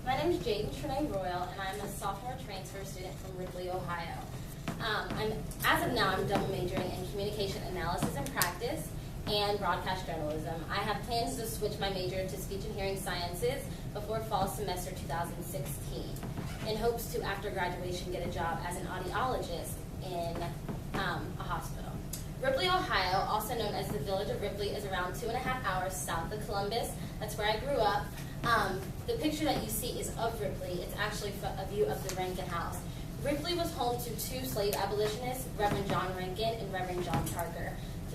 My name is Jaden Royal, and I'm a sophomore transfer student from Ripley, Ohio. As of now, I'm double majoring in communication analysis and practice and broadcast journalism. I have plans to switch my major to speech and hearing sciences before fall semester 2016 in hopes to, after graduation, get a job as an audiologist in a hospital. Ripley, Ohio, also known as the Village of Ripley, is around 2.5 hours south of Columbus. That's where I grew up. The picture that you see is of Ripley. It's actually a view of the Rankin House. Ripley was home to two slave abolitionists, Reverend John Rankin and Reverend John Parker.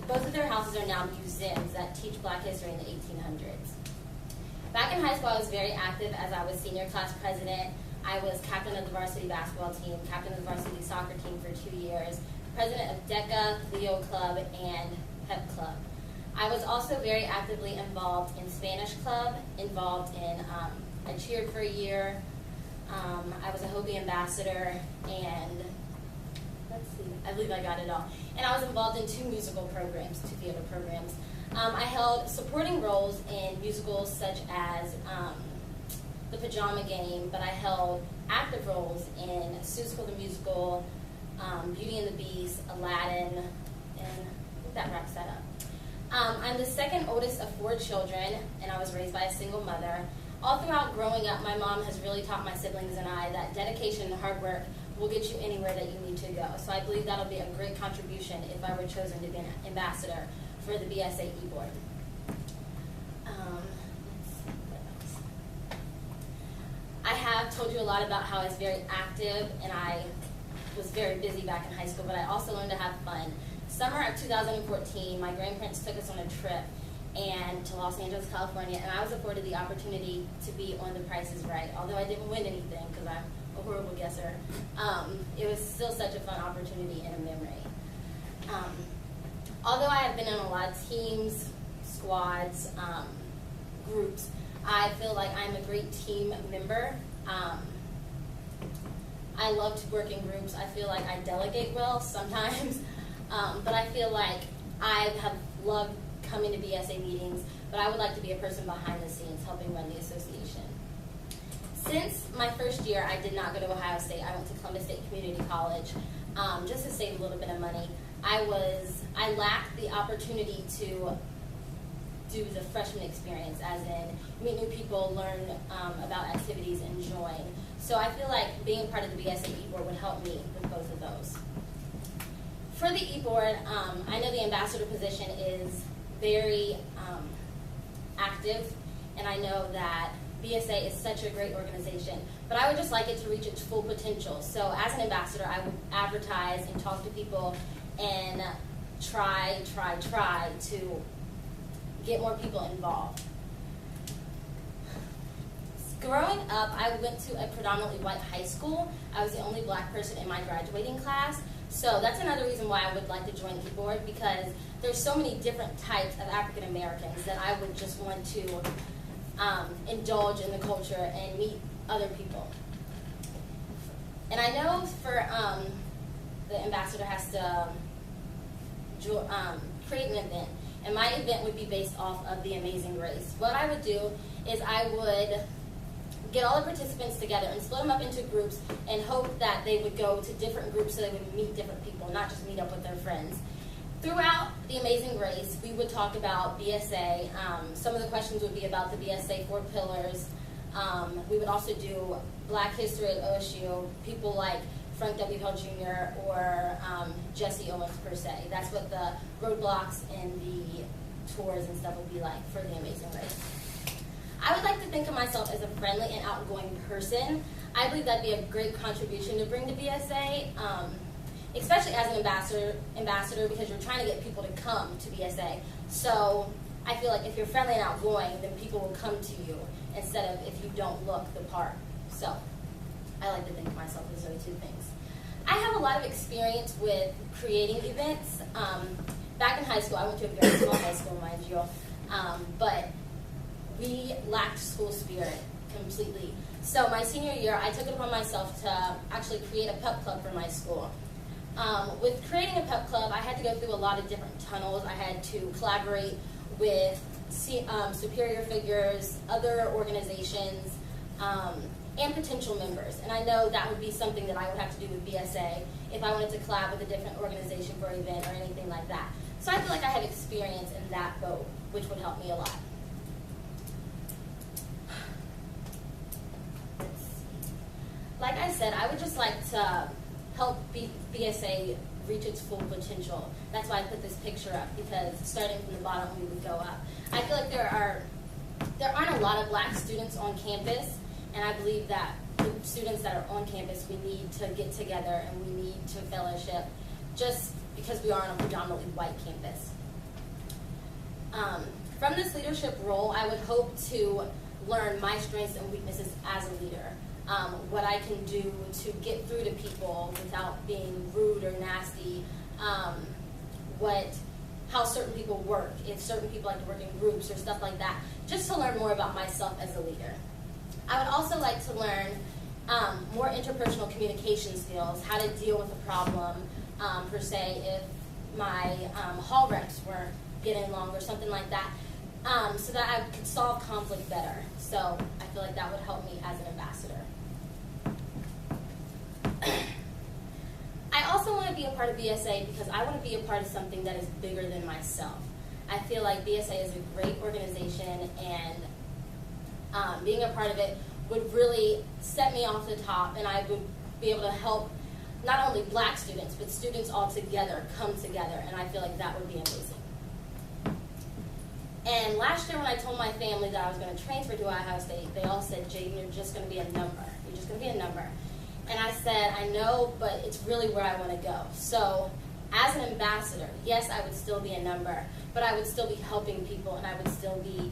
Both of their houses are now museums that teach Black history in the 1800s. Back in high school, I was very active as I was senior class president. I was captain of the varsity basketball team, captain of the varsity soccer team for 2 years, president of DECA, Leo Club, and Pep Club. I was also very actively involved in Spanish Club, involved in, I cheered for a year, I was a Hopi ambassador, and let's see, I believe I got it all. And I was involved in 2 musical programs, 2 theater programs. I held supporting roles in musicals such as The Pajama Game, but I held active roles in Seussical the Musical, Beauty and the Beast, Aladdin, and I think that wraps that up. I'm the second oldest of 4 children, and I was raised by a single mother. All throughout growing up, my mom has really taught my siblings and I that dedication and hard work will get you anywhere that you need to go. So I believe that'll be a great contribution if I were chosen to be an ambassador for the BSA e-board. I have told you a lot about how I was very active and I was very busy back in high school, but I also learned to have fun. Summer of 2014, my grandparents took us on a trip to Los Angeles, California, and I was afforded the opportunity to be on The Price is Right. Although I didn't win anything because I'm a horrible guesser, it was still such a fun opportunity and a memory. Although I have been in a lot of teams, squads, groups, I feel like I'm a great team member. I love to work in groups. I feel like I delegate well sometimes, but I feel like I have loved coming to BSA meetings, but I would like to be a person behind the scenes helping run the association. Since my first year, I did not go to Ohio State. I went to Columbus State Community College just to save a little bit of money. I lacked the opportunity to do the freshman experience, as in meet new people, learn about activities, and join. So I feel like being part of the BSA e-board would help me with both of those. For the e-board, I know the ambassador position is very active, and I know that BSA is such a great organization, but I would just like it to reach its full potential. So as an ambassador, I would advertise and talk to people and try to get more people involved. Growing up, I went to a predominantly white high school. I was the only Black person in my graduating class. So that's another reason why I would like to join the board, because there's so many different types of African Americans that I would just want to indulge in the culture and meet other people. And I know for the ambassador has to create an event, and my event would be based off of the Amazing Race. What I would do is I would get all the participants together and split them up into groups and hope that they would go to different groups so they would meet different people, not just meet up with their friends. Throughout the Amazing Race, we would talk about BSA. Some of the questions would be about the BSA 4 pillars. We would also do Black history at OSU, people like Frank W. Hill Jr. or Jesse Owens per se. That's what the roadblocks and the tours and stuff would be like for the Amazing Race. I would like to think of myself as a friendly and outgoing person. I believe that'd be a great contribution to bring to BSA, especially as an ambassador, because you're trying to get people to come to BSA. So I feel like if you're friendly and outgoing, then people will come to you instead of if you don't look the part. So I like to think of myself as those 2 things. I have a lot of experience with creating events. Back in high school, I went to a very small high school, mind you, but we lacked school spirit completely. So my senior year, I took it upon myself to actually create a pep club for my school. With creating a pep club, I had to go through a lot of different tunnels. I had to collaborate with superior figures, other organizations, and potential members. And I know that would be something that I would have to do with BSA if I wanted to collab with a different organization for an event or anything like that. So I feel like I have experience in that boat, which would help me a lot. Like I said, I would just like to help BSA reach its full potential. That's why I put this picture up, because starting from the bottom, we would go up. I feel like there aren't a lot of black students on campus, and I believe that the students that are on campus, we need to get together and we need to fellowship, just because we are on a predominantly white campus. From this leadership role, I would hope to learn my strengths and weaknesses as a leader. What I can do to get through to people without being rude or nasty, how certain people work, if certain people like to work in groups or stuff like that, just to learn more about myself as a leader. I would also like to learn more interpersonal communication skills, how to deal with a problem, per se, if my hall reps weren't getting along or something like that, so that I could solve conflict better. So I feel like that would help me as an ambassador. I also want to be a part of BSA because I want to be a part of something that is bigger than myself. I feel like BSA is a great organization, and being a part of it would really set me off the top, and I would be able to help not only black students, but students all together come together, and I feel like that would be amazing. And last year when I told my family that I was going to transfer to Ohio State, they all said, Jaden, you're just going to be a number. You're just going to be a number. And I said, I know, but it's really where I want to go. So as an ambassador, yes, I would still be a number, but I would still be helping people, and I would still be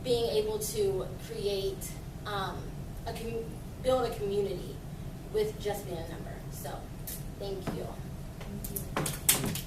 being able to create, build a community with just being a number. So thank you. Thank you.